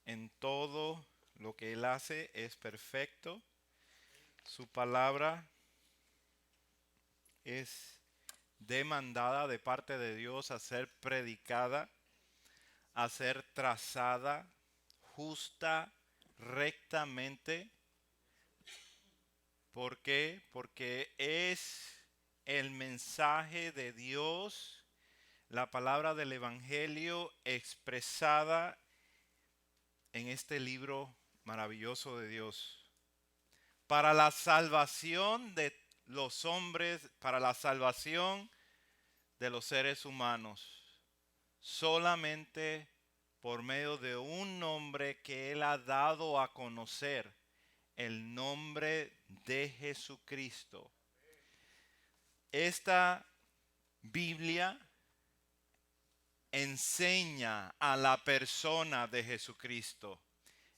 En todo lo que Él hace es perfecto. Su palabra es demandada de parte de Dios a ser predicada, a ser trazada justa, rectamente. ¿Por qué? Porque es el mensaje de Dios, la palabra del Evangelio expresada en este libro maravilloso de Dios. Para la salvación de los hombres, para la salvación de los seres humanos, solamente por medio de un nombre que Él ha dado a conocer, el nombre de Jesucristo. Esta Biblia enseña a la persona de Jesucristo.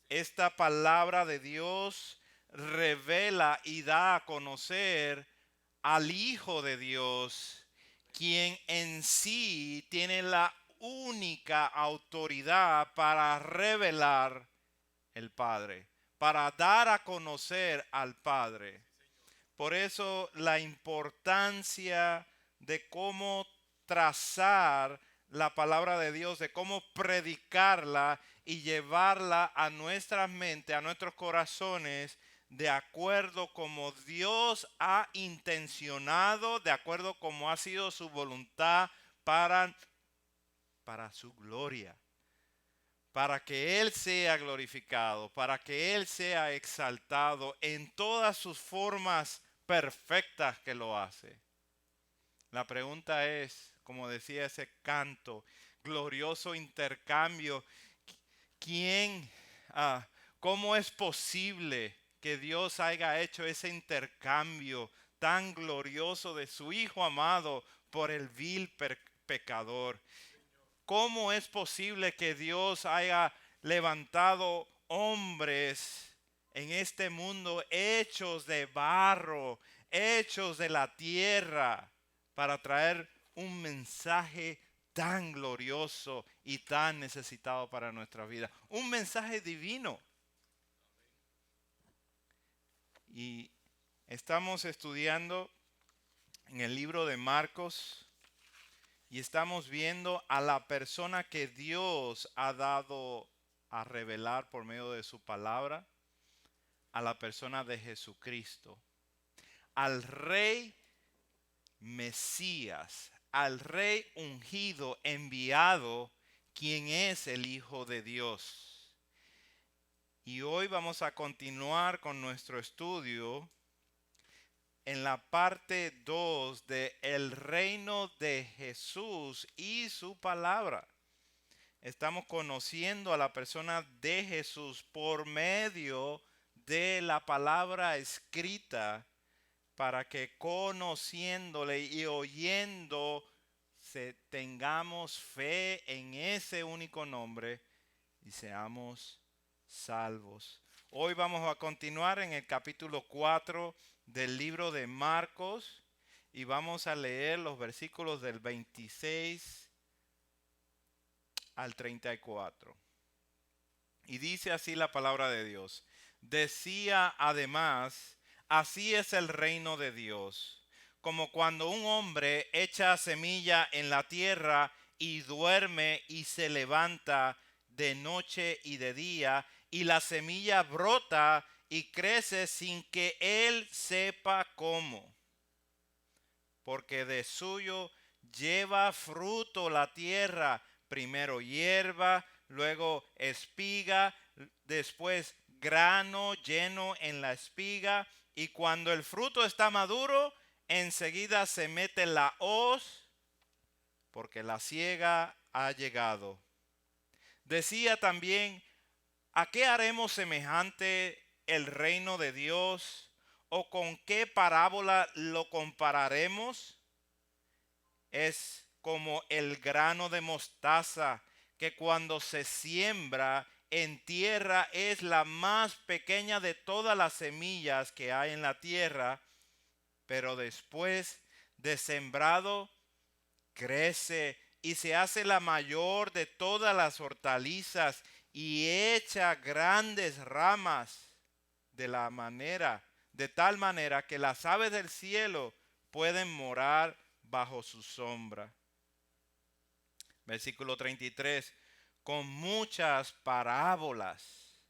Esta palabra de Dios revela y da a conocer al Hijo de Dios, quien en sí tiene la única autoridad para revelar el Padre, para dar a conocer al Padre. Por eso la importancia de cómo trazar la palabra de Dios, de cómo predicarla y llevarla a nuestras mentes, a nuestros corazones, de acuerdo como Dios ha intencionado, de acuerdo como ha sido su voluntad para, para su gloria, para que Él sea glorificado, para que Él sea exaltado en todas sus formas perfectas que lo hace. La pregunta es, como decía ese canto, glorioso intercambio, ¿quién, cómo es posible que Dios haya hecho ese intercambio tan glorioso de su Hijo amado por el vil pecador? ¿Cómo es posible que Dios haya levantado hombres en este mundo hechos de barro, hechos de la tierra, para traer un mensaje tan glorioso y tan necesitado para nuestra vida? Un mensaje divino. Y estamos estudiando en el libro de Marcos y estamos viendo a la persona que Dios ha dado a revelar por medio de su palabra, a la persona de Jesucristo, al Rey Mesías, al Rey ungido, enviado, quien es el Hijo de Dios. Y hoy vamos a continuar con nuestro estudio en la parte 2 de el reino de Jesús y su palabra. Estamos conociendo a la persona de Jesús por medio de la palabra escrita, para que conociéndole y oyendo tengamos fe en ese único nombre y seamos salvos. Hoy vamos a continuar en el capítulo 4 del libro de Marcos y vamos a leer los versículos del 26 al 34. Y dice así la palabra de Dios. Decía además, así es el reino de Dios, como cuando un hombre echa semilla en la tierra y duerme y se levanta de noche y de día, y la semilla brota y crece sin que él sepa cómo, porque de suyo lleva fruto la tierra, primero hierba, luego espiga, después grano lleno en la espiga, y cuando el fruto está maduro, enseguida se mete la hoz, porque la siega ha llegado. Decía también, ¿a qué haremos semejante el reino de Dios? ¿O con qué parábola lo compararemos? Es como el grano de mostaza, que cuando se siembra en tierra es la más pequeña de todas las semillas que hay en la tierra, pero después de sembrado crece y se hace la mayor de todas las hortalizas y echa grandes ramas de tal manera que las aves del cielo pueden morar bajo su sombra. Versículo 33. Con muchas parábolas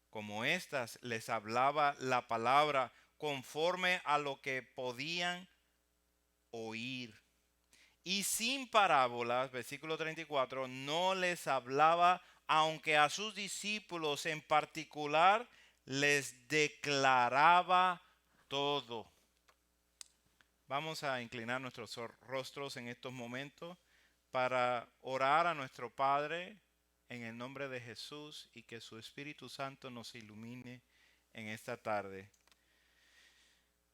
como estas les hablaba la palabra conforme a lo que podían oír. Y sin parábolas, versículo 34, no les hablaba, aunque a sus discípulos en particular les declaraba todo. Vamos a inclinar nuestros rostros en estos momentos para orar a nuestro Padre en el nombre de Jesús y que su Espíritu Santo nos ilumine en esta tarde.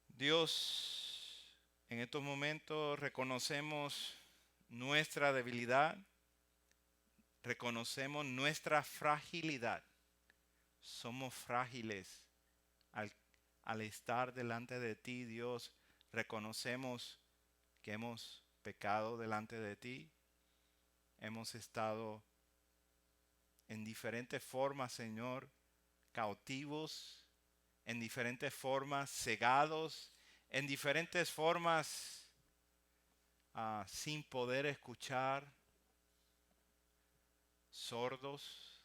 Dios, en estos momentos reconocemos nuestra debilidad, reconocemos nuestra fragilidad. Somos frágiles al estar delante de ti, Dios. Reconocemos que hemos pecado delante de ti. Hemos estado en diferentes formas, Señor, cautivos, en diferentes formas cegados, en diferentes formas sin poder escuchar, sordos,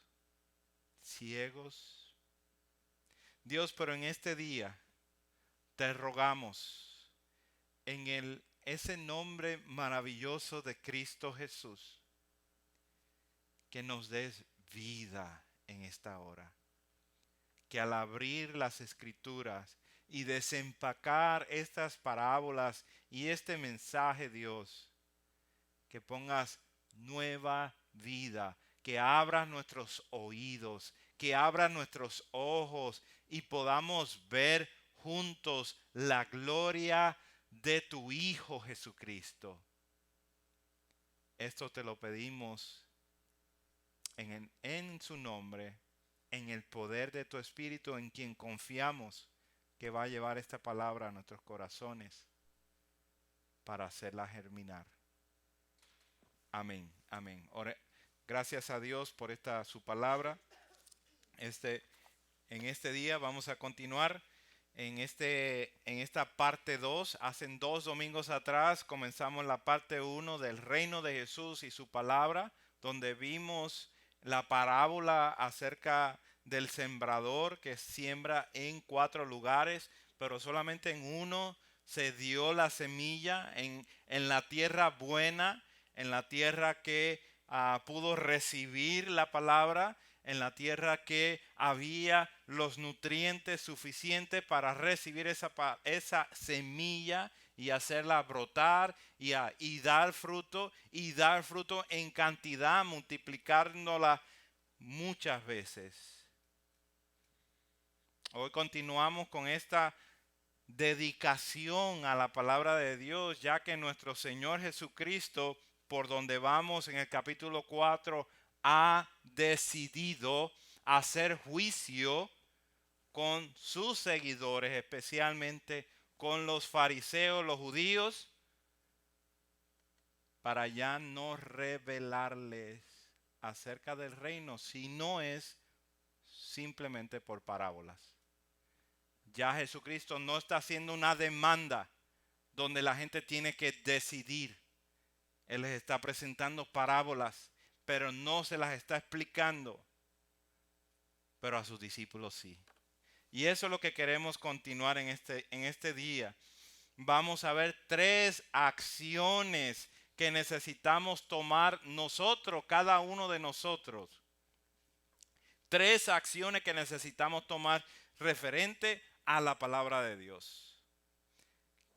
ciegos. Dios, pero en este día te rogamos en ese nombre maravilloso de Cristo Jesús, que nos des vida en esta hora. Que al abrir las escrituras y desempacar estas parábolas y este mensaje, Dios, que pongas nueva vida, que abras nuestros oídos, que abras nuestros ojos y podamos ver juntos la gloria de tu Hijo Jesucristo. Esto te lo pedimos en su nombre, en el poder de tu Espíritu, en quien confiamos que va a llevar esta palabra a nuestros corazones para hacerla germinar. Amén, amén. Gracias a Dios por su palabra. En este día vamos a continuar en esta parte 2. Hace 2 domingos atrás comenzamos la parte 1 del reino de Jesús y su palabra, donde vimos la parábola acerca del sembrador que siembra en 4 lugares, pero solamente en uno se dio la semilla, en la tierra buena, en la tierra que pudo recibir la palabra, en la tierra que había los nutrientes suficientes para recibir esa semilla y hacerla brotar y dar fruto en cantidad, multiplicándola muchas veces. Hoy continuamos con esta dedicación a la palabra de Dios, ya que nuestro Señor Jesucristo, por donde vamos en el capítulo 4, ha decidido hacer juicio con sus seguidores, especialmente con los fariseos, los judíos, para ya no revelarles acerca del reino, si no es simplemente por parábolas. Ya Jesucristo no está haciendo una demanda donde la gente tiene que decidir. Él les está presentando parábolas, pero no se las está explicando. Pero a sus discípulos sí. Y eso es lo que queremos continuar en este día. Vamos a ver 3 acciones que necesitamos tomar nosotros, cada uno de nosotros. 3 acciones que necesitamos tomar referente a la palabra de Dios.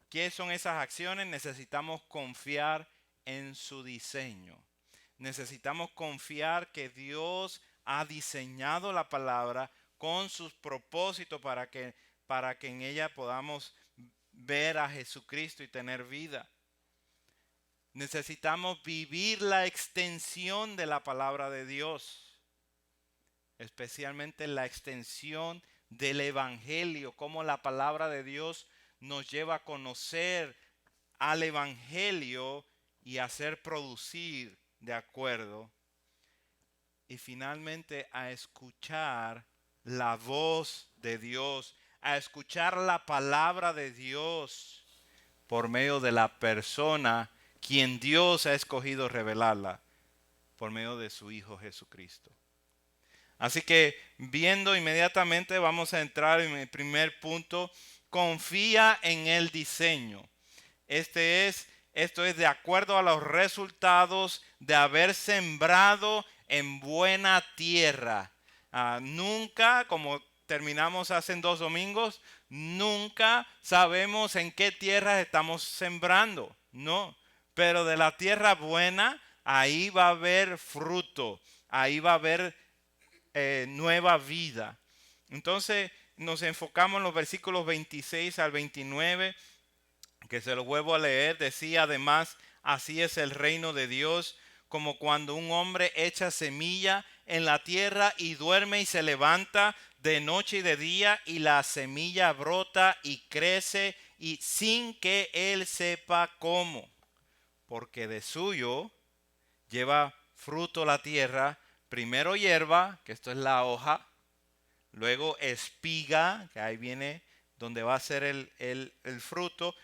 ¿Qué son esas acciones? Necesitamos confiar en su diseño. Necesitamos confiar que Dios ha diseñado la palabra con sus propósitos para que en ella podamos ver a Jesucristo y tener vida. Necesitamos vivir la extensión de la palabra de Dios, especialmente la extensión del Evangelio, cómo la palabra de Dios nos lleva a conocer al Evangelio y hacer producir de acuerdo. y finalmente a escuchar la voz de Dios, a escuchar la palabra de Dios por medio de la persona quien Dios ha escogido revelarla, por medio de su Hijo Jesucristo. Así que viendo inmediatamente vamos a entrar en el primer punto. Confía en el diseño. Esto es de acuerdo a los resultados de haber sembrado en buena tierra. Nunca, como terminamos hace 2 domingos, nunca sabemos en qué tierra estamos sembrando. No, pero de la tierra buena, ahí va a haber fruto, ahí va a haber nueva vida. Entonces nos enfocamos en los versículos 26 al 29, que se los vuelvo a leer. Decía además: así es el reino de Dios, como cuando un hombre echa semilla en la tierra y duerme y se levanta de noche y de día, y la semilla brota y crece, y sin que él sepa cómo, porque de suyo lleva fruto la tierra. Primero hierba, que esto es la hoja, luego espiga, que ahí viene donde va a ser el fruto,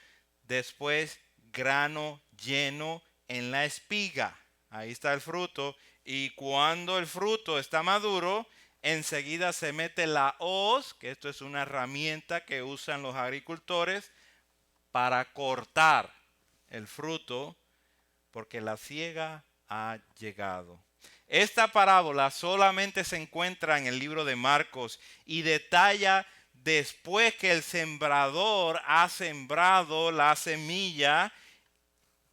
después grano lleno en la espiga, ahí está el fruto, y cuando el fruto está maduro, enseguida se mete la hoz, que esto es una herramienta que usan los agricultores para cortar el fruto, porque la siega ha llegado. Esta parábola solamente se encuentra en el libro de Marcos y detalla después que el sembrador ha sembrado la semilla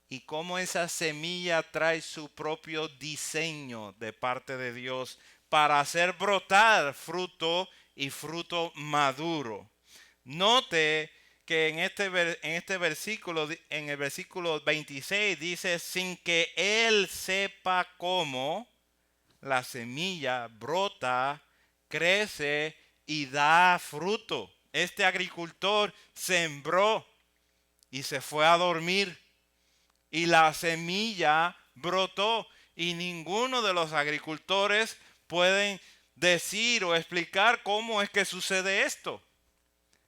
y cómo esa semilla trae su propio diseño de parte de Dios para hacer brotar fruto y fruto maduro. Note que en este versículo, en el versículo 26 dice: sin que él sepa cómo, la semilla brota, crece y da fruto. Este agricultor sembró y se fue a dormir, y la semilla brotó, y ninguno de los agricultores pueden decir o explicar cómo es que sucede esto.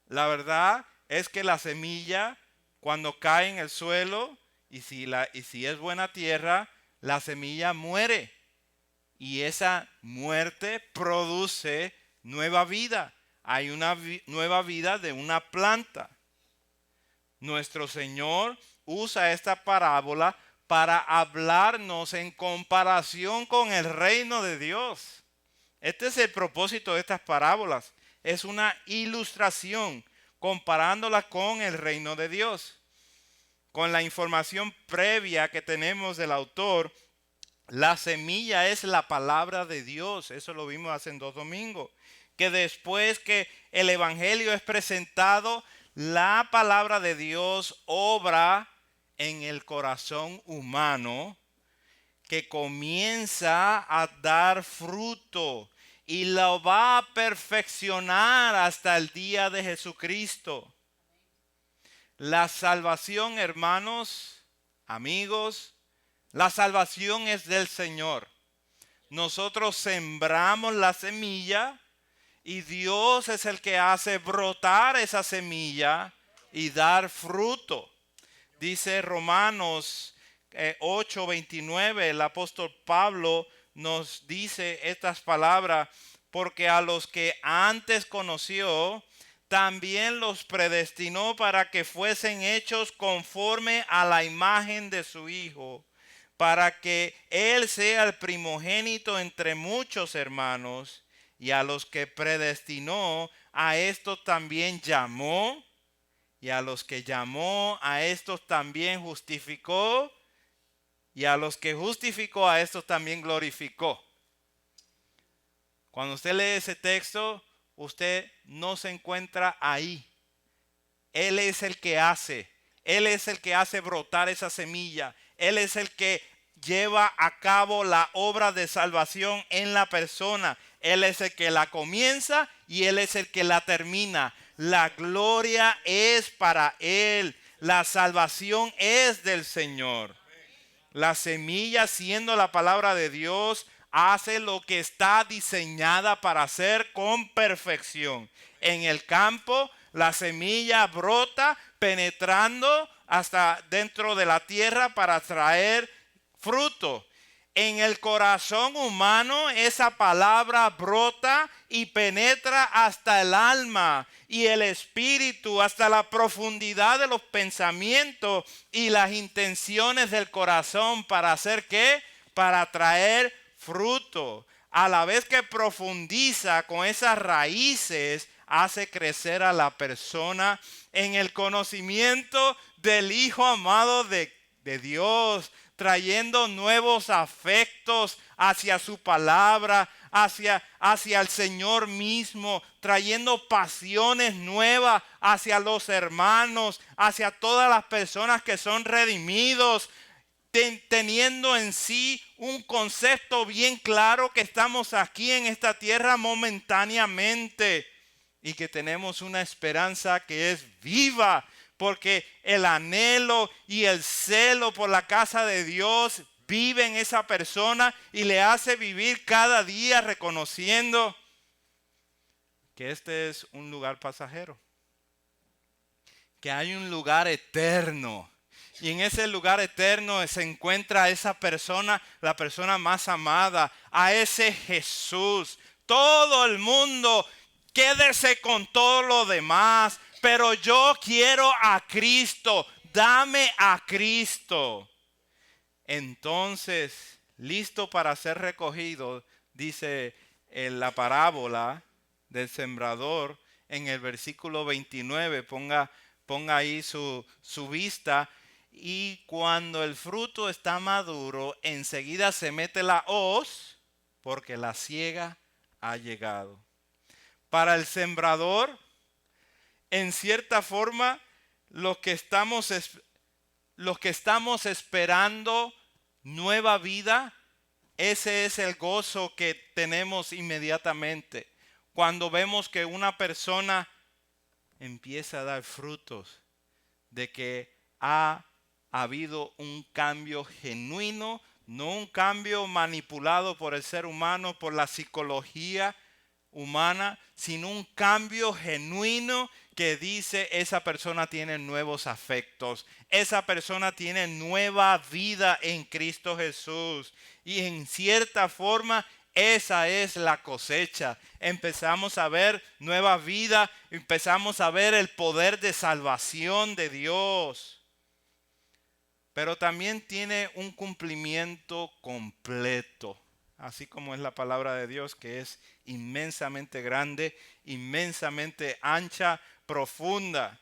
La verdad es que la semilla, cuando cae en el suelo, y si es buena tierra, la semilla muere. Y esa muerte produce nueva vida. Hay una nueva vida de una planta. Nuestro Señor usa esta parábola para hablarnos en comparación con el reino de Dios. Este es el propósito de estas parábolas. Es una ilustración comparándola con el reino de Dios. Con la información previa que tenemos del autor, la semilla es la palabra de Dios. Eso lo vimos hace 2 domingos. Que después que el evangelio es presentado, la palabra de Dios obra en el corazón humano, que comienza a dar fruto y lo va a perfeccionar hasta el día de Jesucristo. La salvación, hermanos, amigos, la salvación es del Señor. Nosotros sembramos la semilla y Dios es el que hace brotar esa semilla y dar fruto. Dice Romanos 8:29, el apóstol Pablo nos dice estas palabras: porque a los que antes conoció, también los predestinó para que fuesen hechos conforme a la imagen de su Hijo, para que Él sea el primogénito entre muchos hermanos. Y a los que predestinó, a estos también llamó. Y a los que llamó, a estos también justificó. Y a los que justificó, a estos también glorificó. Cuando usted lee ese texto, usted no se encuentra ahí. Él es el que hace. Él es el que hace brotar esa semilla. Él es el que lleva a cabo la obra de salvación en la persona. Él es el que la comienza y Él es el que la termina. La gloria es para Él. La salvación es del Señor. La semilla, siendo la palabra de Dios, hace lo que está diseñada para hacer con perfección. En el campo, la semilla brota penetrando hasta dentro de la tierra para traer fruto. En el corazón humano esa palabra brota y penetra hasta el alma y el espíritu, hasta la profundidad de los pensamientos y las intenciones del corazón. ¿Para hacer qué? Para traer fruto. A la vez que profundiza con esas raíces, hace crecer a la persona en el conocimiento del Hijo amado de Dios, trayendo nuevos afectos hacia su palabra, hacia el Señor mismo, trayendo pasiones nuevas hacia los hermanos, hacia todas las personas que son redimidos, teniendo en sí un concepto bien claro que estamos aquí en esta tierra momentáneamente y que tenemos una esperanza que es viva, porque el anhelo y el celo por la casa de Dios vive en esa persona y le hace vivir cada día reconociendo que este es un lugar pasajero, que hay un lugar eterno. Y en ese lugar eterno se encuentra esa persona, la persona más amada, a ese Jesús. Todo el mundo, quédese con todo lo demás, pero yo quiero a Cristo, dame a Cristo. Entonces, listo para ser recogido, dice en la parábola del sembrador en el versículo 29, ponga ahí su vista. Y cuando el fruto está maduro, enseguida se mete la hoz, porque la siega ha llegado. Para el sembrador, en cierta forma, los que estamos esperando nueva vida, ese es el gozo que tenemos inmediatamente. Cuando vemos que una persona empieza a dar frutos de que ha habido un cambio genuino, no un cambio manipulado por el ser humano, por la psicología humana, sino un cambio genuino que dice esa persona tiene nuevos afectos, esa persona tiene nueva vida en Cristo Jesús. Y en cierta forma esa es la cosecha. Empezamos a ver nueva vida, empezamos a ver el poder de salvación de Dios. Pero también tiene un cumplimiento completo, así como es la palabra de Dios, que es inmensamente grande, inmensamente ancha, profunda.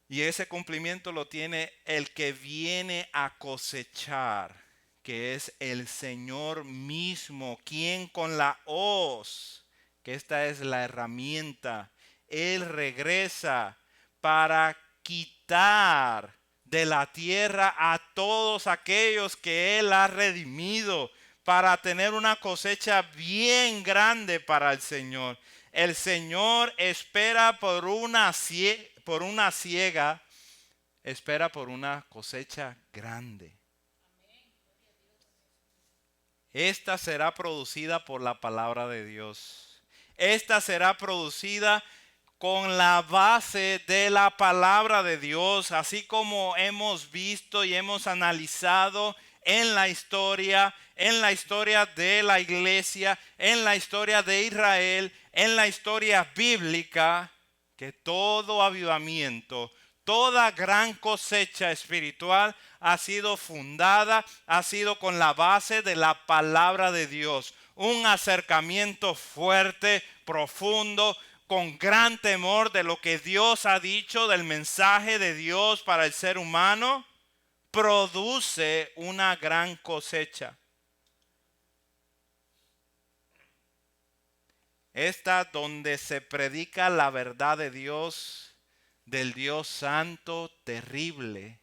Y ese cumplimiento lo tiene el que viene a cosechar, que es el Señor mismo, quien con la hoz, que esta es la herramienta, Él regresa para quitar de la tierra a todos aquellos que Él ha redimido, para tener una cosecha bien grande para el Señor. El Señor espera por una siega, espera por una cosecha grande. Esta será producida por la palabra de Dios. Esta será producida con la base de la palabra de Dios, así como hemos visto y hemos analizado en la historia de la iglesia, en la historia de Israel, en la historia bíblica, que todo avivamiento, toda gran cosecha espiritual ha sido fundada, ha sido con la base de la palabra de Dios. Un acercamiento fuerte, profundo, con gran temor de lo que Dios ha dicho, del mensaje de Dios para el ser humano, produce una gran cosecha. Esta donde se predica la verdad de Dios, del Dios santo, terrible,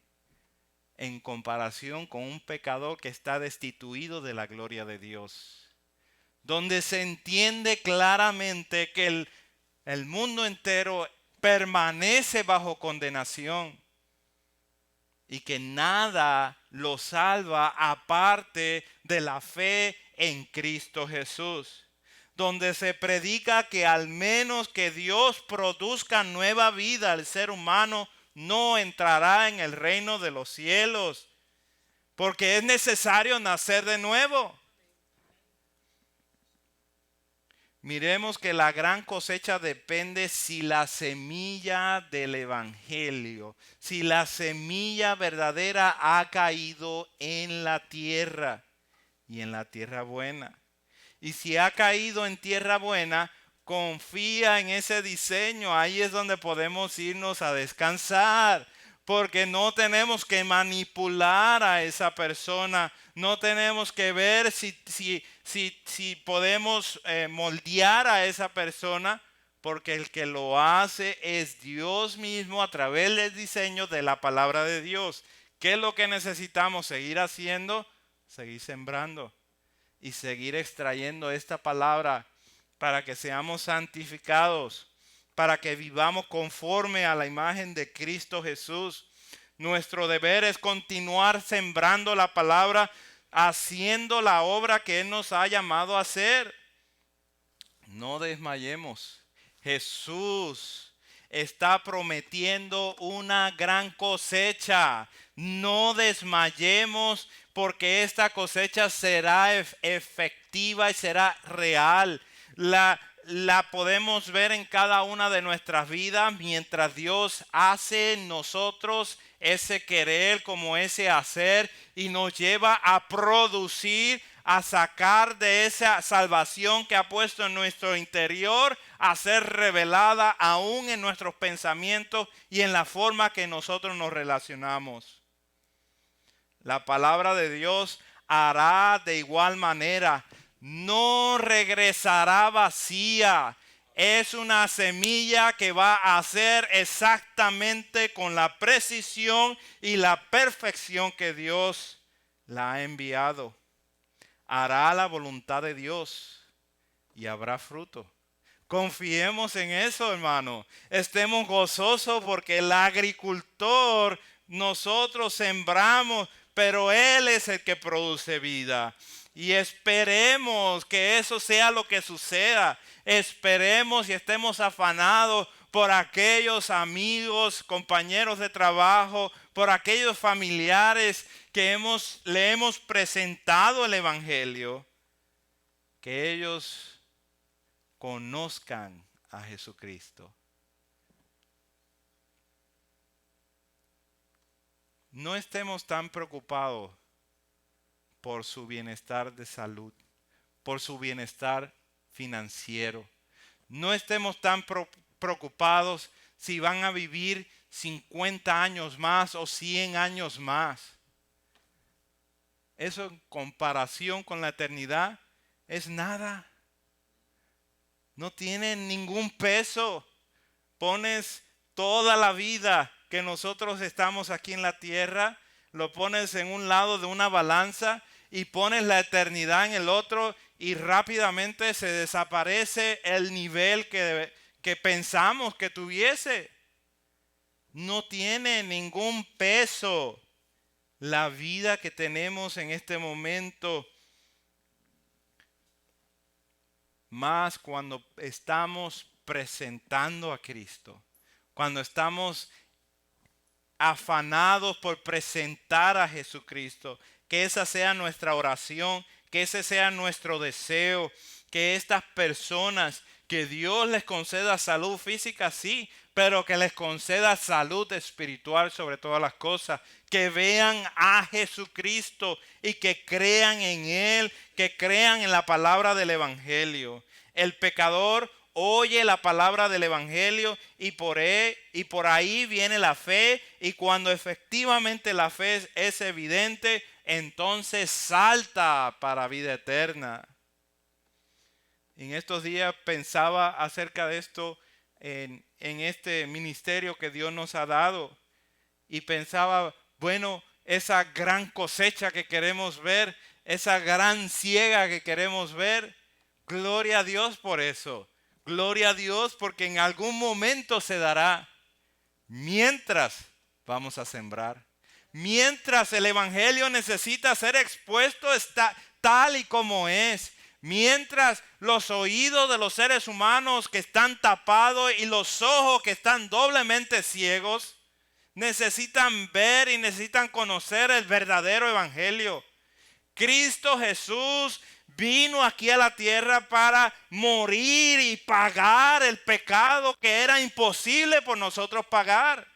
en comparación con un pecador que está destituido de la gloria de Dios. Donde se entiende claramente que el mundo entero permanece bajo condenación y que nada lo salva aparte de la fe en Cristo Jesús, donde se predica que al menos que Dios produzca nueva vida al ser humano, no entrará en el reino de los cielos, porque es necesario nacer de nuevo. Miremos que la gran cosecha depende si la semilla del evangelio, si la semilla verdadera ha caído en la tierra y en la tierra buena. Y si ha caído en tierra buena, confía en ese diseño. Ahí es donde podemos irnos a descansar. Porque no tenemos que manipular a esa persona. No tenemos que ver si podemos moldear a esa persona. Porque el que lo hace es Dios mismo a través del diseño de la palabra de Dios. ¿Qué es lo que necesitamos seguir haciendo? Seguir sembrando y seguir extrayendo esta palabra para que seamos santificados, para que vivamos conforme a la imagen de Cristo Jesús. Nuestro deber es continuar sembrando la palabra, haciendo la obra que Él nos ha llamado a hacer. No desmayemos. Jesús está prometiendo una gran cosecha. No desmayemos porque esta cosecha será efectiva y será real. La podemos ver en cada una de nuestras vidas mientras Dios hace en nosotros ese querer como ese hacer y nos lleva a producir, a sacar de esa salvación que ha puesto en nuestro interior, a ser revelada aún en nuestros pensamientos y en la forma que nosotros nos relacionamos. La palabra de Dios hará de igual manera. No regresará vacía. Es una semilla que va a hacer exactamente con la precisión y la perfección que Dios la ha enviado. Hará la voluntad de Dios y habrá fruto. Confiemos en eso, hermano. Estemos gozosos porque el agricultor, nosotros sembramos, pero Él es el que produce vida. Y esperemos que eso sea lo que suceda. Esperemos y estemos afanados por aquellos amigos, compañeros de trabajo, por aquellos familiares que le hemos presentado el evangelio, que ellos conozcan a Jesucristo. No estemos tan preocupados por su bienestar de salud, por su bienestar financiero. No estemos tan preocupados si van a vivir 50 años más o 100 años más. Eso en comparación con la eternidad es nada. No tiene ningún peso. Pones toda la vida que nosotros estamos aquí en la tierra, lo pones en un lado de una balanza y pones la eternidad en el otro y rápidamente se desaparece el nivel que pensamos que tuviese. No tiene ningún peso la vida que tenemos en este momento. Más cuando estamos presentando a Cristo, cuando estamos afanados por presentar a Jesucristo, que esa sea nuestra oración, que ese sea nuestro deseo, que estas personas, que Dios les conceda salud física, sí, pero que les conceda salud espiritual sobre todas las cosas, que vean a Jesucristo y que crean en Él, que crean en la palabra del Evangelio. El pecador oye la palabra del evangelio y por ahí viene la fe, y cuando efectivamente la fe es evidente, entonces salta para vida eterna. En estos días pensaba acerca de esto en este ministerio que Dios nos ha dado y pensaba, bueno, esa gran cosecha que queremos ver, esa gran siega que queremos ver, gloria a Dios por eso. Gloria a Dios porque en algún momento se dará. Mientras vamos a sembrar. Mientras el evangelio necesita ser expuesto está tal y como es. Mientras los oídos de los seres humanos que están tapados y los ojos que están doblemente ciegos necesitan ver y necesitan conocer el verdadero evangelio. Cristo Jesús vino aquí a la tierra para morir y pagar el pecado que era imposible por nosotros pagar.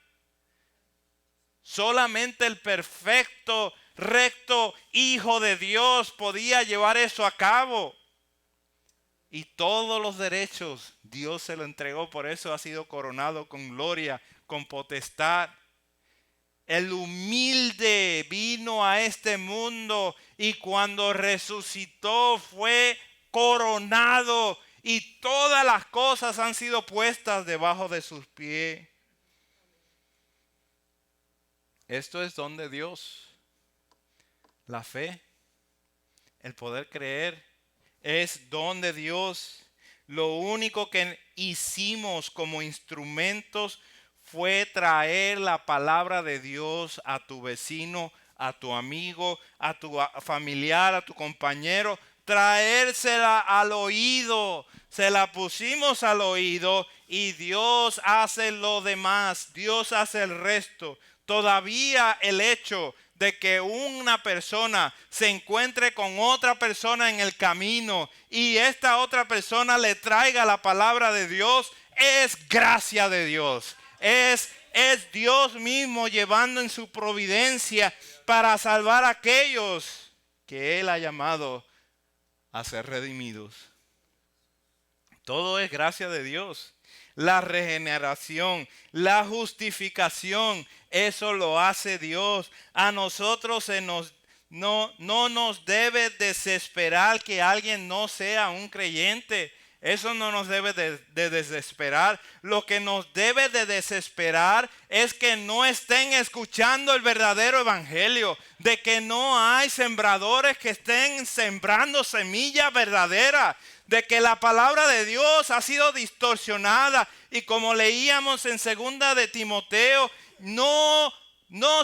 Solamente el perfecto, recto Hijo de Dios podía llevar eso a cabo. Y todos los derechos Dios se lo entregó, por eso ha sido coronado con gloria, con potestad. El humilde vino a este mundo y cuando resucitó fue coronado y todas las cosas han sido puestas debajo de sus pies. Esto es don de Dios. La fe, el poder creer, es don de Dios. Lo único que hicimos como instrumentos fue traer la palabra de Dios a tu vecino, a tu amigo, a tu familiar, a tu compañero. Traérsela al oído. Se la pusimos al oído y Dios hace lo demás. Dios hace el resto. Todavía el hecho de que una persona se encuentre con otra persona en el camino y esta otra persona le traiga la palabra de Dios es gracia de Dios. Es Dios mismo llevando en su providencia para salvar a aquellos que Él ha llamado a ser redimidos. Todo es gracia de Dios. La regeneración, la justificación, eso lo hace Dios. A nosotros no nos debe desesperar que alguien no sea un creyente. Eso no nos debe de desesperar. Lo que nos debe de desesperar es que no estén escuchando el verdadero evangelio. De que no hay sembradores que estén sembrando semilla verdadera. De que la palabra de Dios ha sido distorsionada. Y como leíamos en 2 de Timoteo, no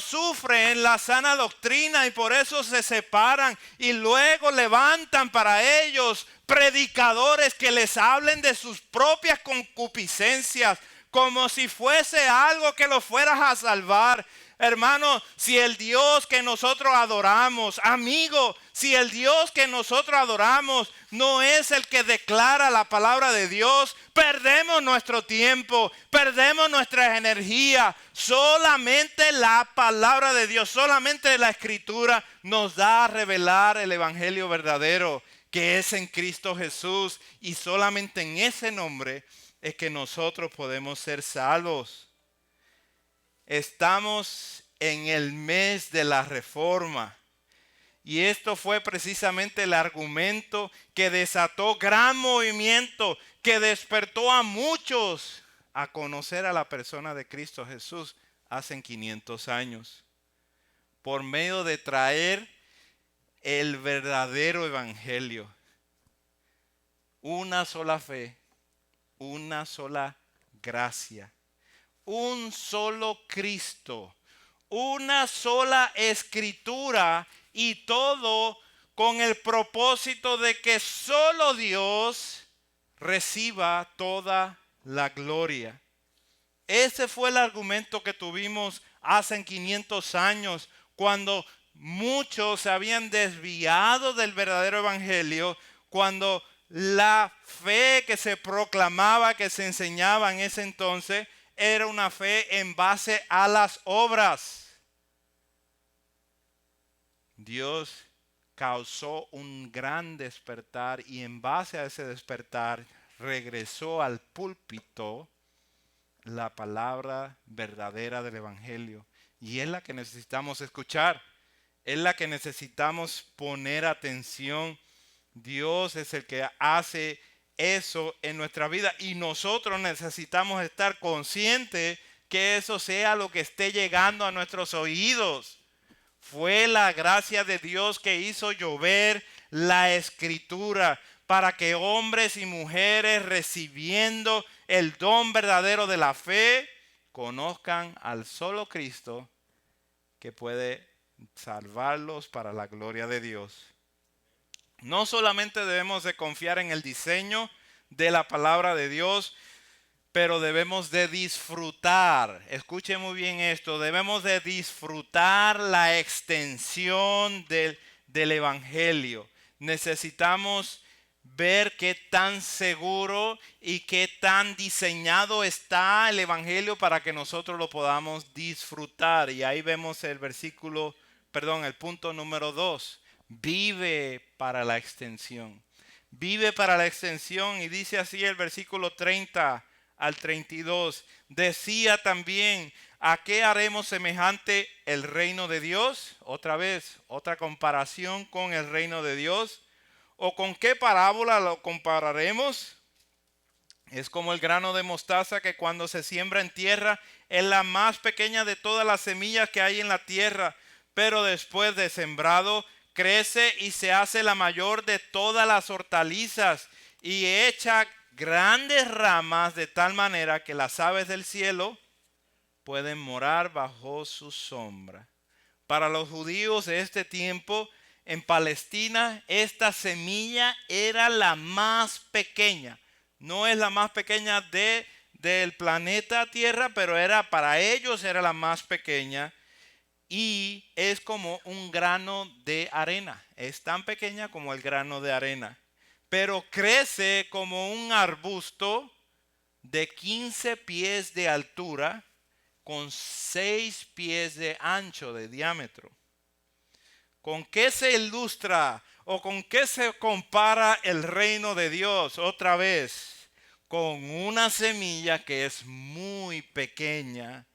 sufren la sana doctrina y por eso se separan y luego levantan para ellos predicadores que les hablen de sus propias concupiscencias como si fuese algo que los fueras a salvar. Hermano, si el Dios que nosotros adoramos, amigo, si el Dios que nosotros adoramos no es el que declara la palabra de Dios, perdemos nuestro tiempo, perdemos nuestra energía. Solamente la palabra de Dios, solamente la Escritura nos da a revelar el evangelio verdadero que es en Cristo Jesús, y solamente en ese nombre es que nosotros podemos ser salvos. Estamos en el mes de la reforma. Y esto fue precisamente el argumento que desató gran movimiento, que despertó a muchos a conocer a la persona de Cristo Jesús hace 500 años. Por medio de traer el verdadero evangelio. Una sola fe, una sola gracia. Un solo Cristo, una sola escritura y todo con el propósito de que solo Dios reciba toda la gloria. Ese fue el argumento que tuvimos hace 500 años cuando muchos se habían desviado del verdadero evangelio, cuando la fe que se proclamaba, que se enseñaba en ese entonces, era una fe en base a las obras. Dios causó un gran despertar y en base a ese despertar regresó al púlpito la palabra verdadera del evangelio. Y es la que necesitamos escuchar. Es la que necesitamos poner atención. Dios es el que hace eso en nuestra vida y nosotros necesitamos estar conscientes que eso sea lo que esté llegando a nuestros oídos. Fue la gracia de Dios que hizo llover la escritura para que hombres y mujeres recibiendo el don verdadero de la fe conozcan al solo Cristo que puede salvarlos para la gloria de Dios. No solamente debemos de confiar en el diseño de la palabra de Dios, pero debemos de disfrutar, escuche muy bien esto, debemos de disfrutar la extensión del Evangelio. Necesitamos ver qué tan seguro y qué tan diseñado está el Evangelio para que nosotros lo podamos disfrutar. Y ahí vemos el punto número 2. Vive para la extensión. Vive para la extensión. Y dice así el versículo 30 al 32. Decía también, ¿a qué haremos semejante el reino de Dios? Otra vez, otra comparación con el reino de Dios. ¿O con qué parábola lo compararemos? Es como el grano de mostaza que cuando se siembra en tierra es la más pequeña de todas las semillas que hay en la tierra, pero después de sembrado crece y se hace la mayor de todas las hortalizas y echa grandes ramas de tal manera que las aves del cielo pueden morar bajo su sombra. Para los judíos de este tiempo, en Palestina, esta semilla era la más pequeña. No es la más pequeña del planeta Tierra, pero para ellos era la más pequeña. Y es como un grano de arena. Es tan pequeña como el grano de arena. Pero crece como un arbusto de 15 pies de altura con 6 pies de ancho de diámetro. ¿Con qué se ilustra o con qué se compara el reino de Dios? Otra vez, con una semilla que es muy pequeña,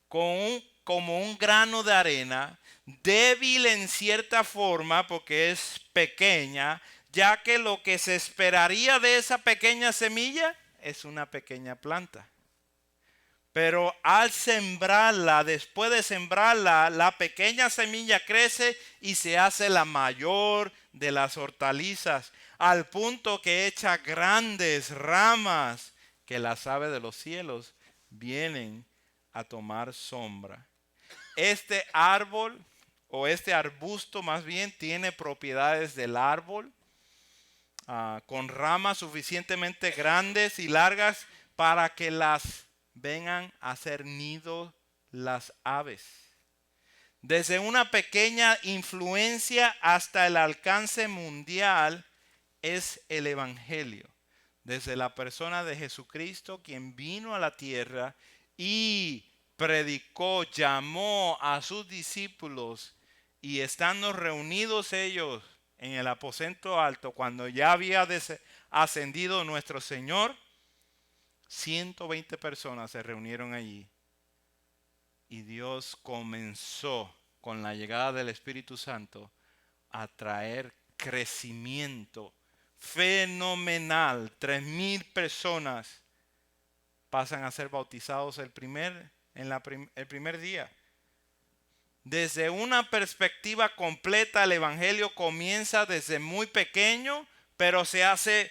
como un grano de arena, débil en cierta forma porque es pequeña, ya que lo que se esperaría de esa pequeña semilla es una pequeña planta. Pero al sembrarla, después de sembrarla, la pequeña semilla crece y se hace la mayor de las hortalizas, al punto que echa grandes ramas que las aves de los cielos vienen a tomar sombra. Este árbol, o este arbusto más bien, tiene propiedades del árbol, con ramas suficientemente grandes y largas para que las vengan a hacer nido las aves. Desde una pequeña influencia hasta el alcance mundial es el Evangelio. Desde la persona de Jesucristo, quien vino a la tierra y predicó, llamó a sus discípulos, y estando reunidos ellos en el aposento alto, cuando ya había ascendido nuestro Señor, 120 personas se reunieron allí. Y Dios comenzó con la llegada del Espíritu Santo a traer crecimiento fenomenal. 3,000 personas pasan a ser bautizados el primer día. Desde una perspectiva completa, el Evangelio comienza desde muy pequeño, pero se hace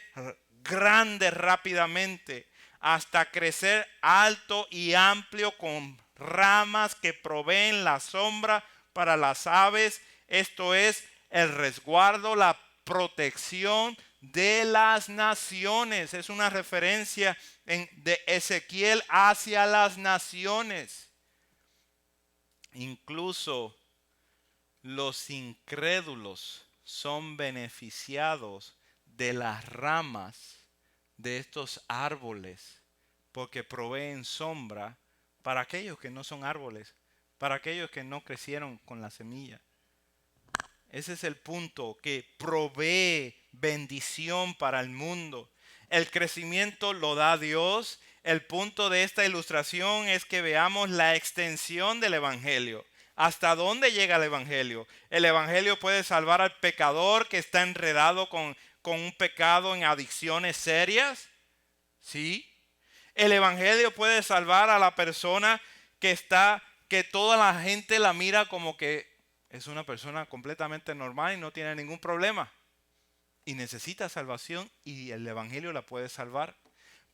grande rápidamente, hasta crecer alto y amplio con ramas que proveen la sombra para las aves. Esto es el resguardo, la protección de las naciones. Es una referencia de Ezequiel hacia las naciones. Incluso los incrédulos son beneficiados de las ramas de estos árboles, porque proveen sombra para aquellos que no son árboles, para aquellos que no crecieron con la semilla. Ese es el punto, que provee bendición para el mundo. El crecimiento lo da Dios. El punto de esta ilustración es que veamos la extensión del Evangelio. ¿Hasta dónde llega el Evangelio? El Evangelio puede salvar al pecador que está enredado con un pecado en adicciones serias. ¿Sí? El Evangelio puede salvar a la persona que toda la gente la mira como que es una persona completamente normal y no tiene ningún problema. Y necesita salvación, y el Evangelio la puede salvar.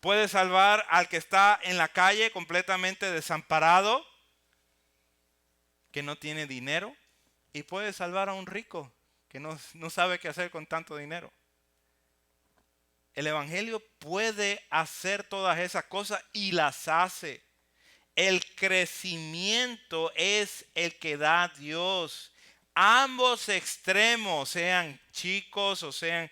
Puede salvar al que está en la calle completamente desamparado, que no tiene dinero y puede salvar a un rico que no sabe qué hacer con tanto dinero. El evangelio puede hacer todas esas cosas y las hace. El crecimiento es el que da Dios. Ambos extremos, sean chicos o sean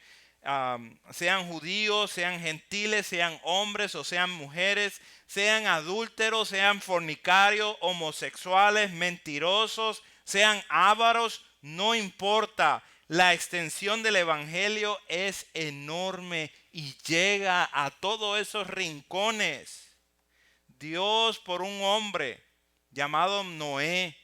judíos, sean gentiles, sean hombres o sean mujeres, sean adúlteros, sean fornicarios, homosexuales, mentirosos, sean ávaros, no importa. La extensión del evangelio es enorme y llega a todos esos rincones. Dios, por un hombre llamado Noé,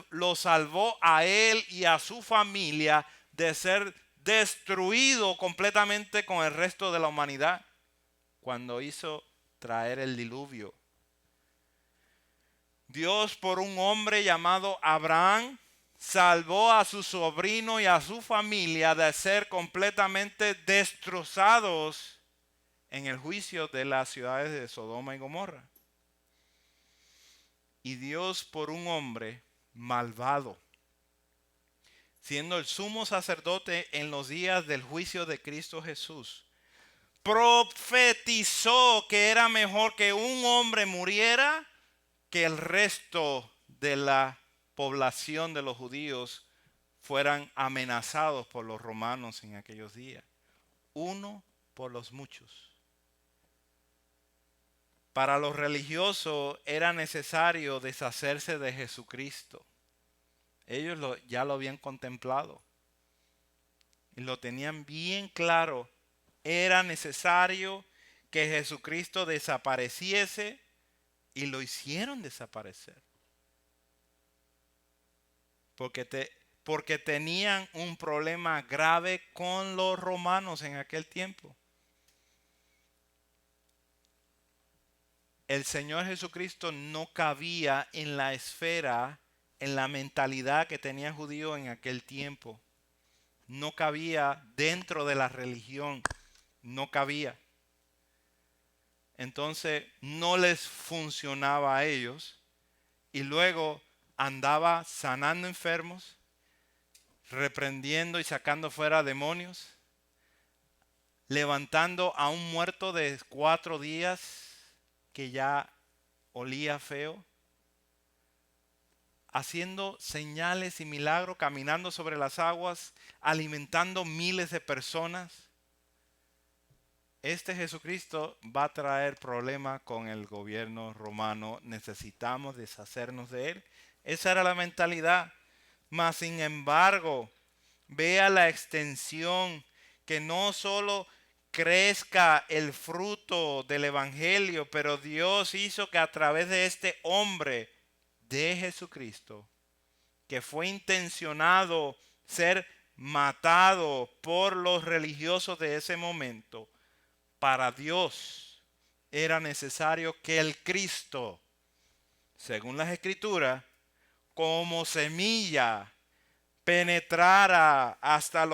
lo salvó a él y a su familia de ser destruido completamente con el resto de la humanidad cuando hizo traer el diluvio. Dios, por un hombre llamado Abraham, salvó a su sobrino y a su familia de ser completamente destrozados en el juicio de las ciudades de Sodoma y Gomorra. Y Dios, por un hombre malvado, siendo el sumo sacerdote en los días del juicio de Cristo Jesús, profetizó que era mejor que un hombre muriera que el resto de la población de los judíos fueran amenazados por los romanos en aquellos días. Uno por los muchos. Para los religiosos era necesario deshacerse de Jesucristo. Ellos ya lo habían contemplado y lo tenían bien claro. Era necesario que Jesucristo desapareciese y lo hicieron desaparecer. Porque tenían un problema grave con los romanos en aquel tiempo. El Señor Jesucristo no cabía en la esfera, en la mentalidad que tenía el judío en aquel tiempo. No cabía dentro de la religión, no cabía. Entonces no les funcionaba a ellos y luego andaba sanando enfermos, reprendiendo y sacando fuera demonios, levantando a un muerto de 4 días que ya olía feo, haciendo señales y milagros, caminando sobre las aguas, alimentando miles de personas. Este Jesucristo va a traer problemas con el gobierno romano. Necesitamos deshacernos de él. Esa era la mentalidad. Mas sin embargo, vea la extensión, que no solo crezca el fruto del evangelio, pero Dios hizo que a través de este hombre de Jesucristo, que fue intencionado ser matado por los religiosos de ese momento, para Dios era necesario que el Cristo, según las Escrituras, como semilla, penetrara hasta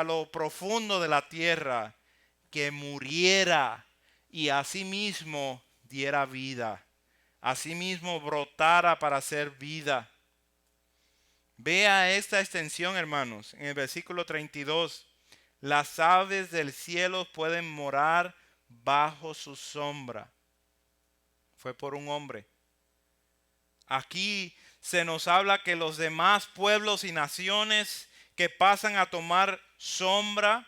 lo profundo de la tierra, que muriera y asimismo diera vida, asimismo brotara para hacer vida. Vea esta extensión, hermanos, en el versículo 32. Las aves del cielo pueden morar bajo su sombra. Fue por un hombre. Aquí se nos habla que los demás pueblos y naciones que pasan a tomar sombra,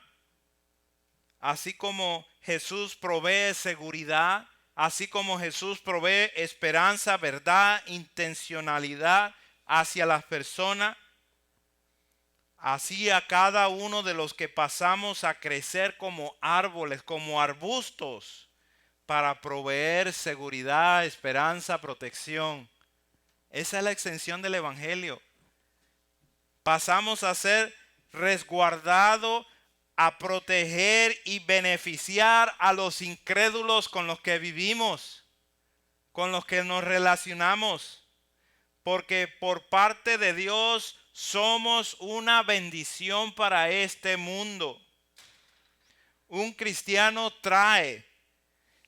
así como Jesús provee seguridad, así como Jesús provee esperanza, verdad, intencionalidad hacia las personas, así a cada uno de los que pasamos a crecer como árboles, como arbustos, para proveer seguridad, esperanza, protección. Esa es la extensión del evangelio. Pasamos a ser resguardados, a proteger y beneficiar a los incrédulos con los que vivimos, con los que nos relacionamos. Porque por parte de Dios somos una bendición para este mundo. Un cristiano trae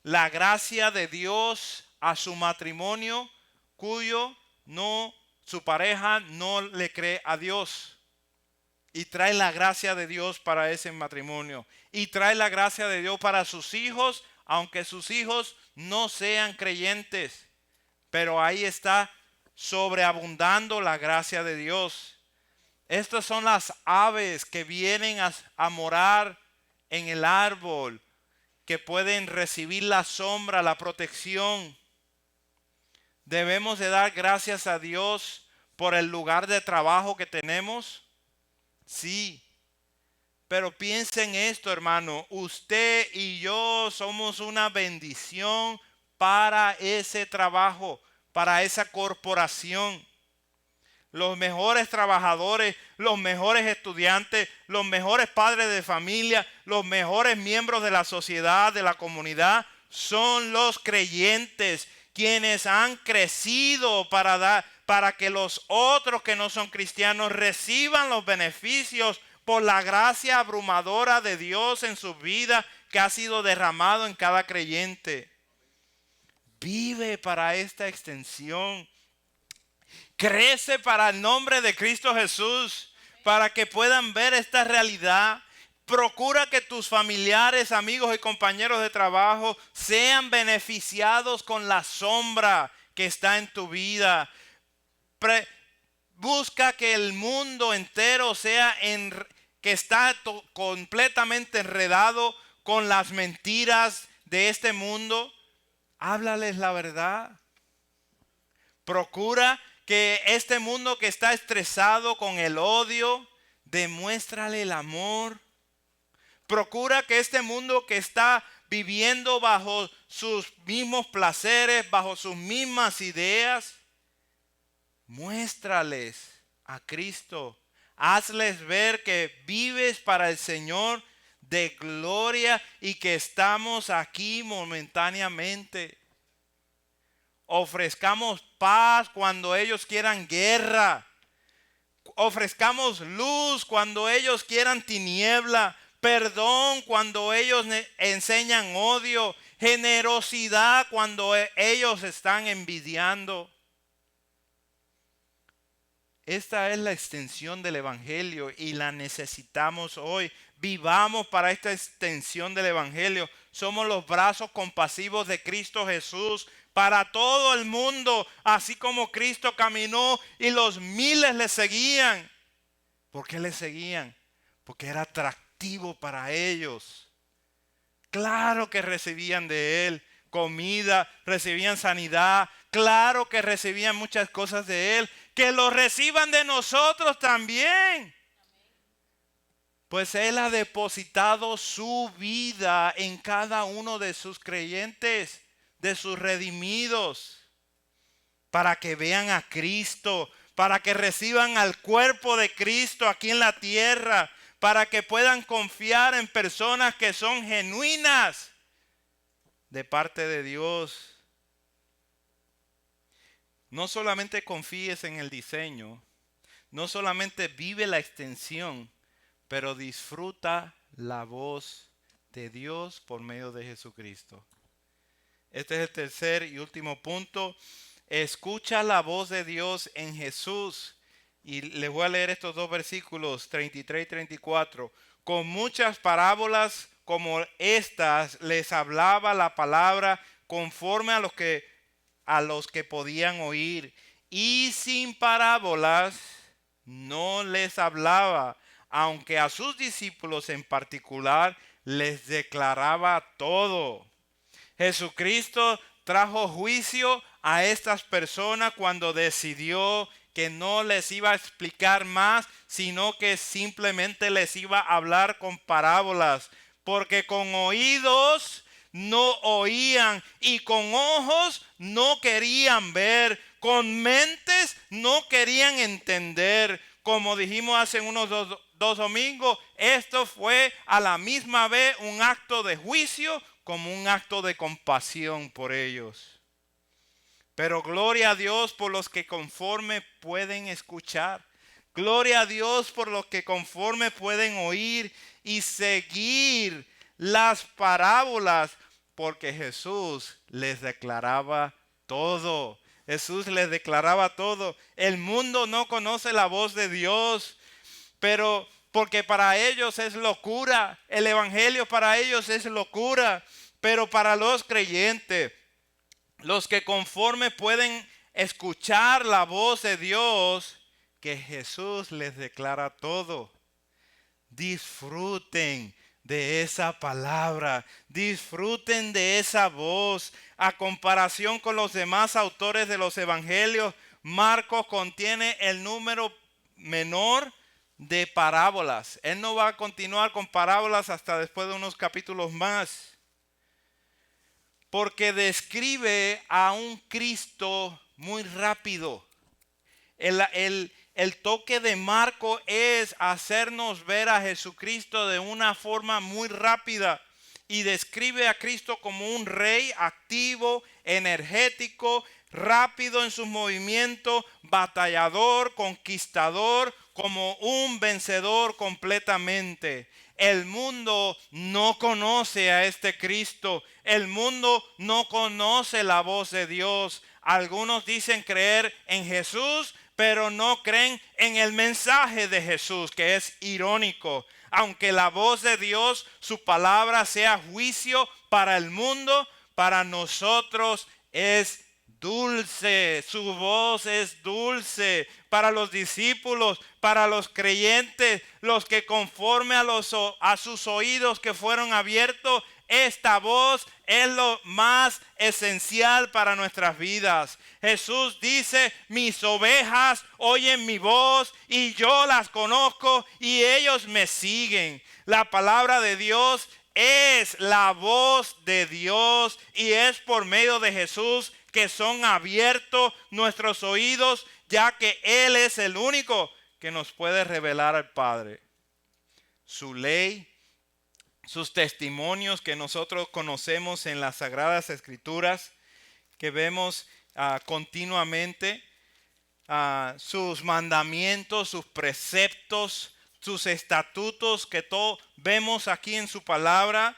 la gracia de Dios a su matrimonio, cuyo su pareja no le cree a Dios. Y trae la gracia de Dios para ese matrimonio. Y trae la gracia de Dios para sus hijos, aunque sus hijos no sean creyentes. Pero ahí está sobreabundando la gracia de Dios. Estas son las aves que vienen a morar en el árbol, que pueden recibir la sombra, la protección. Debemos de dar gracias a Dios por el lugar de trabajo que tenemos. Sí, pero piensen esto, hermano. Usted y yo somos una bendición para ese trabajo, para esa corporación. Los mejores trabajadores, los mejores estudiantes, los mejores padres de familia, los mejores miembros de la sociedad, de la comunidad, son los creyentes, quienes han crecido para que los otros que no son cristianos reciban los beneficios por la gracia abrumadora de Dios en su vida, que ha sido derramado en cada creyente. Vive para esta extensión. Crece para el nombre de Cristo Jesús, para que puedan ver esta realidad. Procura que tus familiares, amigos y compañeros de trabajo sean beneficiados con la sombra que está en tu vida. Busca que el mundo entero que está completamente enredado con las mentiras de este mundo. Háblales la verdad. Procura que este mundo que está estresado con el odio, demuéstrale el amor. Procura que este mundo que está viviendo bajo sus mismos placeres, bajo sus mismas ideas, muéstrales a Cristo. Hazles ver que vives para el Señor de gloria y que estamos aquí momentáneamente. Ofrezcamos paz cuando ellos quieran guerra. Ofrezcamos luz cuando ellos quieran tiniebla. Perdón cuando ellos enseñan odio. Generosidad cuando ellos están envidiando. Esta es la extensión del Evangelio y la necesitamos hoy. Vivamos para esta extensión del Evangelio. Somos los brazos compasivos de Cristo Jesús para todo el mundo, así como Cristo caminó y los miles le seguían. ¿Por qué le seguían? Porque era atractivo para ellos. Claro que recibían de Él comida, recibían sanidad, claro que recibían muchas cosas de Él, que lo reciban de nosotros también. Pues Él ha depositado su vida en cada uno de sus creyentes, de sus redimidos, para que vean a Cristo, para que reciban al cuerpo de Cristo aquí en la tierra, para que puedan confiar en personas que son genuinas de parte de Dios. No solamente confíes en el diseño, no solamente vive la extensión, pero disfruta la voz de Dios por medio de Jesucristo. Este es el tercer y último punto. Escucha la voz de Dios en Jesús. Y les voy a leer estos dos versículos, 33 y 34. Con muchas parábolas como estas les hablaba la palabra conforme a los que podían oír. Y sin parábolas no les hablaba, aunque a sus discípulos en particular les declaraba todo. Jesucristo trajo juicio a estas personas cuando decidió que no les iba a explicar más, sino que simplemente les iba a hablar con parábolas, porque con oídos no oían y con ojos no querían ver, con mentes no querían entender. Como dijimos hace unos dos domingos, esto fue a la misma vez un acto de juicio como un acto de compasión por ellos. Pero gloria a Dios por los que conforme pueden escuchar. Gloria a Dios por los que conforme pueden oír y seguir las parábolas, porque Jesús les declaraba todo. Jesús les declaraba todo. El mundo no conoce la voz de Dios, pero porque para ellos es locura. El evangelio para ellos es locura, pero para los creyentes, los que conforme pueden escuchar la voz de Dios, que Jesús les declara todo. Disfruten de esa palabra, disfruten de esa voz. A comparación con los demás autores de los evangelios, Marcos contiene el número menor de parábolas. Él no va a continuar con parábolas hasta después de unos capítulos más, porque describe a un Cristo muy rápido. El toque de Marco es hacernos ver a Jesucristo de una forma muy rápida y describe a Cristo como un rey activo, energético, rápido en sus movimientos, batallador, conquistador, como un vencedor completamente. El mundo no conoce a este Cristo. El mundo no conoce la voz de Dios. Algunos dicen creer en Jesús, pero no creen en el mensaje de Jesús, que es irónico. Aunque la voz de Dios, su palabra, sea juicio para el mundo, para nosotros es dulce. Su voz es dulce para los discípulos, para los creyentes, los que conforme a sus oídos que fueron abiertos. Esta voz es lo más esencial para nuestras vidas. Jesús dice: mis ovejas oyen mi voz y yo las conozco y ellos me siguen. La palabra de Dios es la voz de Dios y es por medio de Jesús que son abiertos nuestros oídos, ya que Él es el único que nos puede revelar al Padre. Su ley, sus testimonios que nosotros conocemos en las Sagradas Escrituras, que vemos continuamente, sus mandamientos, sus preceptos, sus estatutos que todos vemos aquí en su palabra,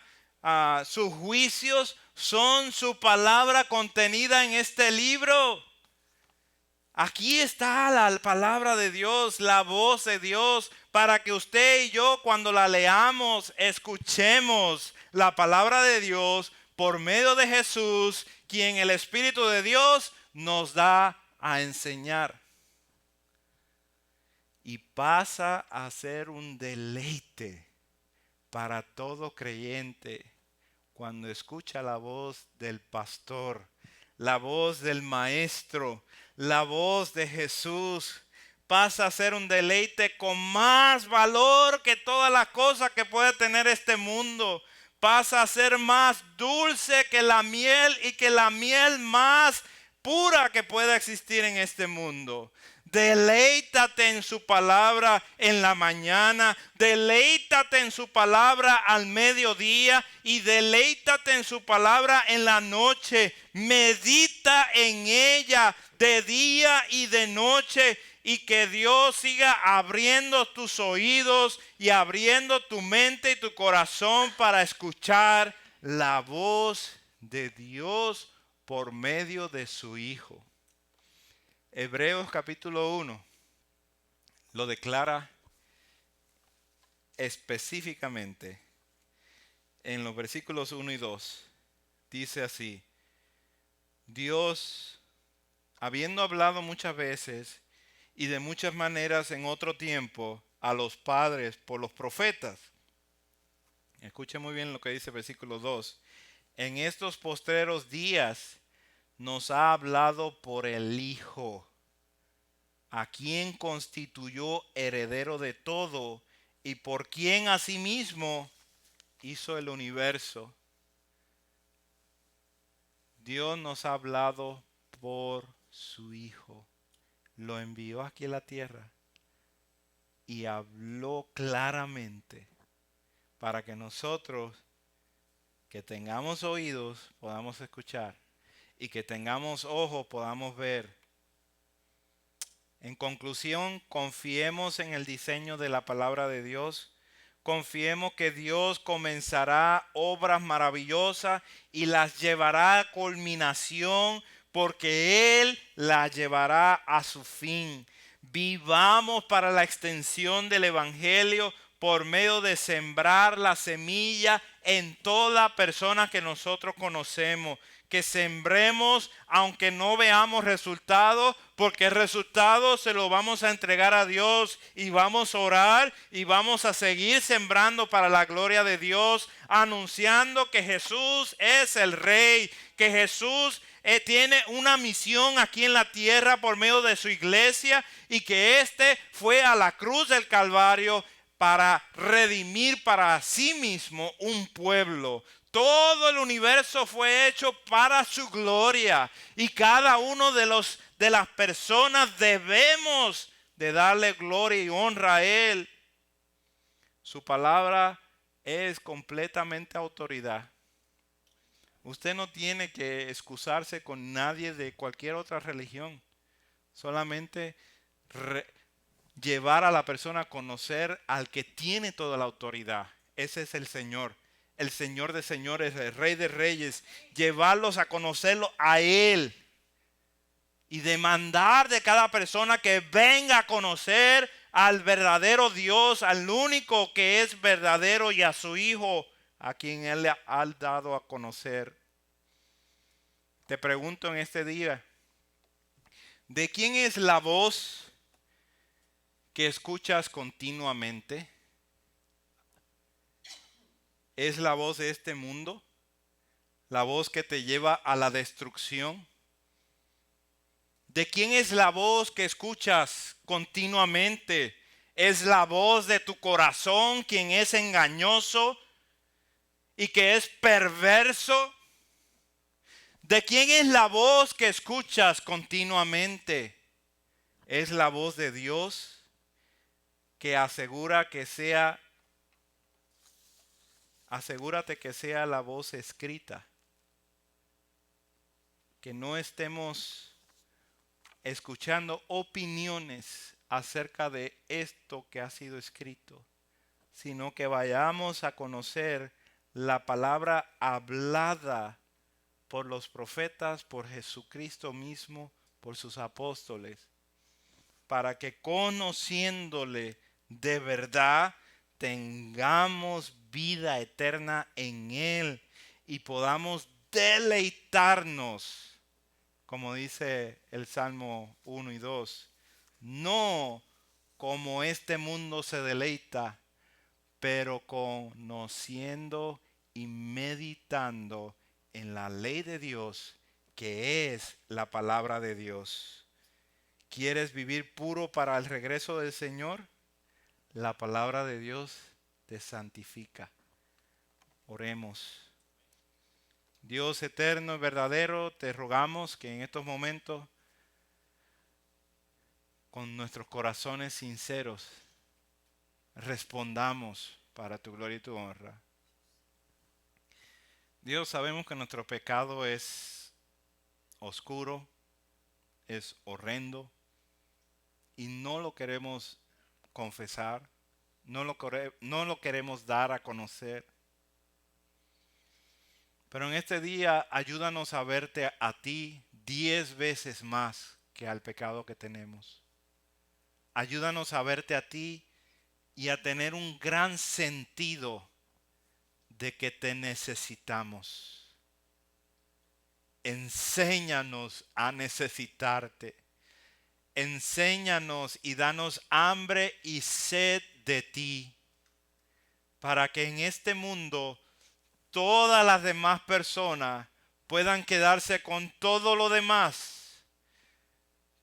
sus juicios son su palabra contenida en este libro. Aquí está la palabra de Dios, la voz de Dios, para que usted y yo cuando la leamos, escuchemos la palabra de Dios por medio de Jesús, quien el Espíritu de Dios nos da a enseñar. Y pasa a ser un deleite para todo creyente cuando escucha la voz del pastor, la voz del maestro, la voz de Jesús. Pasa a ser un deleite con más valor que todas las cosas que puede tener este mundo. Pasa a ser más dulce que la miel y que la miel más pura que pueda existir en este mundo. Deleítate en su palabra en la mañana, deleítate en su palabra al mediodía y deleítate en su palabra en la noche. Medita en ella de día y de noche y que Dios siga abriendo tus oídos y abriendo tu mente y tu corazón para escuchar la voz de Dios por medio de su Hijo. Hebreos capítulo 1 lo declara específicamente en los versículos 1 y 2. Dice así: Dios, habiendo hablado muchas veces y de muchas maneras en otro tiempo a los padres por los profetas. Escuche muy bien lo que dice el versículo 2. En estos postreros días nos ha hablado por el Hijo, a quien constituyó heredero de todo y por quien asimismo hizo el universo. Dios nos ha hablado por su Hijo. Lo envió aquí a la tierra y habló claramente para que nosotros que tengamos oídos podamos escuchar y que tengamos ojos podamos ver. En conclusión, confiemos en el diseño de la palabra de Dios. Confiemos que Dios comenzará obras maravillosas y las llevará a culminación porque Él la llevará a su fin. Vivamos para la extensión del Evangelio por medio de sembrar la semilla en toda persona que nosotros conocemos. Que sembremos aunque no veamos resultados, porque el resultado se lo vamos a entregar a Dios y vamos a orar y vamos a seguir sembrando para la gloria de Dios, anunciando que Jesús es el Rey, que Jesús tiene una misión aquí en la tierra por medio de su iglesia y que éste fue a la cruz del Calvario para redimir para sí mismo un pueblo. Todo el universo fue hecho para su gloria y cada uno de las personas debemos de darle gloria y honra a Él. Su palabra es completamente autoridad. Usted no tiene que excusarse con nadie de cualquier otra religión. Solamente llevar a la persona a conocer al que tiene toda la autoridad. Ese es el Señor. El Señor de señores, el Rey de reyes. Llevarlos a conocerlo a Él. Y demandar de cada persona que venga a conocer al verdadero Dios, al único que es verdadero y a su Hijo, a quien Él le ha dado a conocer. Te pregunto en este día, ¿de quién es la voz que escuchas continuamente? ¿Es la voz de este mundo? ¿La voz que te lleva a la destrucción? ¿De quién es la voz que escuchas continuamente? ¿Es la voz de tu corazón, quien es engañoso y que es perverso? ¿De quién es la voz que escuchas continuamente? ¿Es la voz de Dios que asegúrate que sea la voz escrita? Que no estemos escuchando opiniones acerca de esto que ha sido escrito, sino que vayamos a conocer la palabra hablada por los profetas, por Jesucristo mismo, por sus apóstoles, para que conociéndole de verdad tengamos vida eterna en Él y podamos deleitarnos. Como dice el Salmo 1 y 2, no como este mundo se deleita, pero conociendo y meditando en la ley de Dios, que es la palabra de Dios. ¿Quieres vivir puro para el regreso del Señor? La palabra de Dios te santifica. Oremos. Dios eterno y verdadero, te rogamos que en estos momentos, con nuestros corazones sinceros, respondamos para tu gloria y tu honra. Dios, sabemos que nuestro pecado es oscuro, es horrendo y no lo queremos confesar, no lo queremos dar a conocer. Pero en este día ayúdanos a verte a ti 10 veces más que al pecado que tenemos. Ayúdanos a verte a ti y a tener un gran sentido de que te necesitamos. Enséñanos a necesitarte. Enséñanos y danos hambre y sed de ti, para que en este mundo todas las demás personas puedan quedarse con todo lo demás,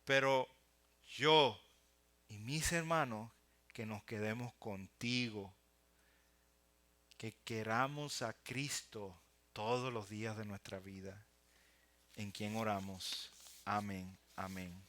pero yo y mis hermanos que nos quedemos contigo, que queramos a Cristo todos los días de nuestra vida, en quien oramos. Amén, amén.